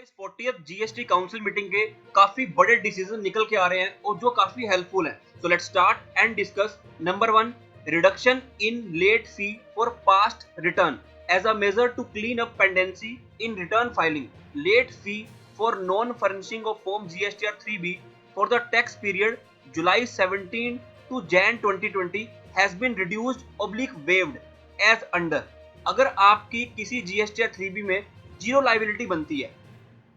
इस 40th GST council meeting के काफी बड़े डिसीजन निकल के आ रहे हैं और जो काफी हेल्पफुल है। So let's start and discuss. Number 1, reduction in late fee for past return as a measure to clean up pendency in return filing. Late fee for non furnishing of form GSTR 3B for the tax period July 17 to Jan 2020 has been reduced oblique waived as under। अगर आपकी किसी GSTR 3B में zero liability बनती है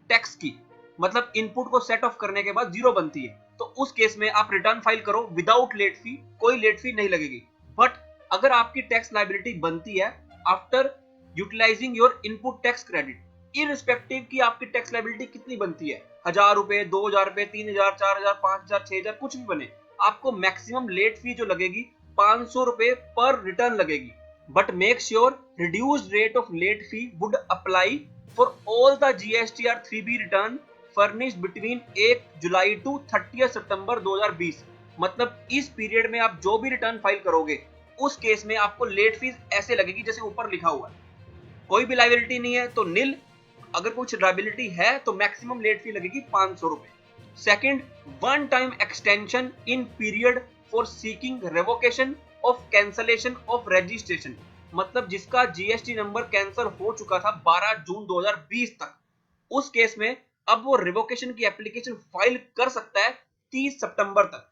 tax की, मतलब input को set of करने के बाद जीरो बनती है, तो उस केस में आप रिटर्न फाइल करो विदाउट लेट फी, कोई लेट फी नहीं लगेगी। बट अगर आपकी टैक्स लाइबिलिटी बनती है after utilising your input tax credit, irrespective की आपकी टैक्स लाइबिलिटी कितनी बनती है, 1000 रुपए, 2000 रुपए, 3000, 4000, 5000, 6000, कुछ भी बने, आपको मैक्सिमम लेट फी जो लगेगी 500 रुपए पर रिटर्न लगेगी। But make sure reduced rate of late fee would apply for all the GSTR 3B return furnished between 1 July to 30 September 2020। मतलब इस पीरियड में आप जो भी रिटर्न फाइल करोगे उस केस में आपको लेट फीस ऐसे लगेगी जैसे ऊपर लिखा हुआ है। कोई भी लाइबिलिटी नहीं है तो नील, अगर कुछ लाइबिलिटी है तो मैक्सिमम लेट फी लगेगी 500 रुपए। Second, one time extension in period for seeking revocation of cancellation of registration. मतलब जिसका जीएसटी नंबर कैंसिल हो चुका था 12 जून 2020 तक, उस केस में अब वो रिवोकेशन की एप्लीकेशन फाइल कर सकता है 30 सितंबर तक।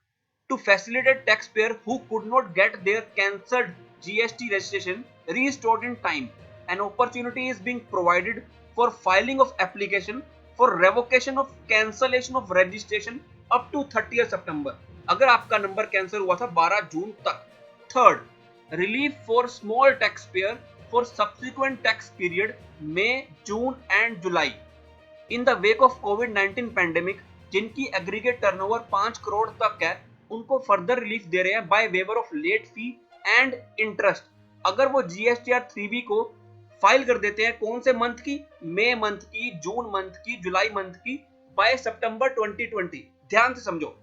To facilitate tax payer who could not get their cancelled GST registration restored in time, an opportunity is being provided for filing of application for revocation of cancellation of registration up to 30 September, अगर आपका number cancel हुआ था 12 जून तक। Third, relief for small taxpayer for subsequent tax period May, June and July in the wake of COVID-19 pandemic, जिनकी aggregate turnover 5 crore तक है, उनको फर्दर रिलीफ दे रहे हैं by waiver of late fee and interest. अगर वो जीएसटीआर 3B को फाइल कर देते हैं कौन से मंथ की, मई मंथ की, जून मंथ की, जुलाई मंथ की, बाय सितंबर 2020। ध्यान से समझो,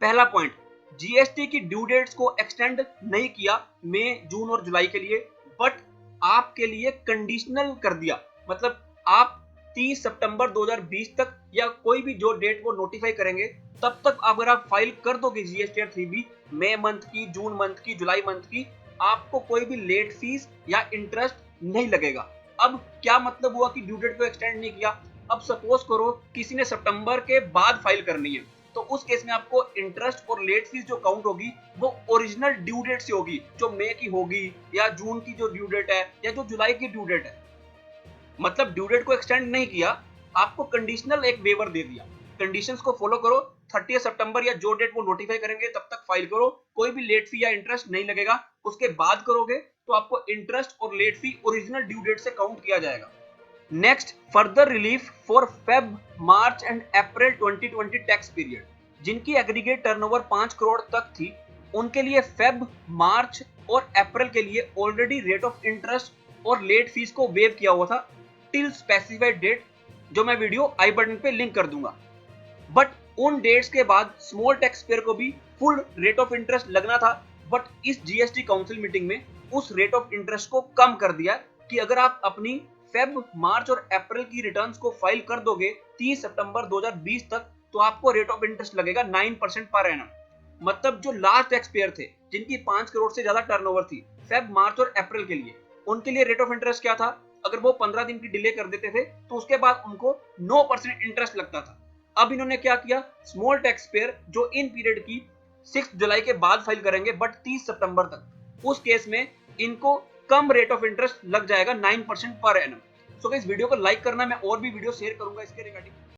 पहला पॉइंट, जीएसटी की ड्यू डेट्स को एक्सटेंड नहीं किया मई, जून और जुलाई के लिए, बट आपके लिए कंडीशनल कर दिया। मतलब आप 30 सितंबर 2020 तक या कोई भी जो डेट वो नोटिफाई करेंगे तब तक अगर आप फाइल कर दोगे जीएसटीआर 3B मई मंथ की, जून मंथ की, जुलाई मंथ की, आपको कोई भी लेट फीस या इंटरेस्ट नहीं लगेगा। अब क्या मतलब हुआ कि ड्यू डेट को एक्सटेंड नहीं किया? अब सपोज करो किसी ने सितंबर के बाद फाइल करनी है, तो उस केस में आपको इंटरेस्ट और लेट फीस जो काउंट होगी वो ओरिजिनल ड्यू डेट से होगी, जो मई की होगी या जून की जो ड्यू डेट है या जो जुलाई की ड्यू डेट है। मतलब ड्यू डेट को एक्सटेंड नहीं किया, आपको कंडीशनल एक वेवर दे दिया। कंडीशंस को फॉलो करो, 30 सितंबर या जो डेट वो नोटिफाई करेंगे तब तक फाइल करो, कोई भी लेट फी या इंटरेस्ट नहीं लगेगा। उसके बाद करोगे तो आपको इंटरेस्ट और late fee original due date से काउंट किया जाएगा। Next, further relief for Feb, March and April 2020 tax period, जिनकी एग्रीगेट टर्नओवर 5 करोड़ तक थी, उनके लिए फेब, मार्च और अप्रैल के लिए ऑलरेडी रेट ऑफ इंटरेस्ट और लेट फीस को वेव किया हुआ था टिल स्पेसिफाइड डेट, जो मैं वीडियो आई बटन पे लिंक कर दूंगा। बट उन डेट्स के बाद स्मॉल टैक्स पेयर को भी फुल रेट ऑफ इंटरेस्ट लगना था, बट इस जीएसटी काउंसिल मीटिंग में उस रेट ऑफ इंटरेस्ट को कम कर दिया कि अगर आप अपनी फेब, मार्च और अप्रैल की रिटर्न्स को फाइल कर दोगे 30 सितंबर 2020 तक, तो आपको रेट ऑफ इंटरेस्ट लगेगा 9% पर एनम। मतलब जो लास्ट टैक्स पेयर थे जिनकी 5 करोड़ से ज्यादा टर्नओवर थी फेब, मार्च और अप्रैल के लिए, उनके लिए रेट ऑफ इंटरेस्ट क्या था? अगर वो 15 दिन की डिले कर देते थे तो उसके बाद उनको 9% इंटरेस्ट लगता था। अब इन्होंने क्या किया, स्मॉल टैक्स पेयर जो इन पीरियड की 6 जुलाई के बाद फाइल करेंगे बट 30 सितंबर तक, उस केस में इनको कम रेट ऑफ इंटरेस्ट लग जाएगा 9% per annum. So guys, video को लाइक करना, मैं और भी वीडियो शेयर करूंगा इसके रिगार्डिंग।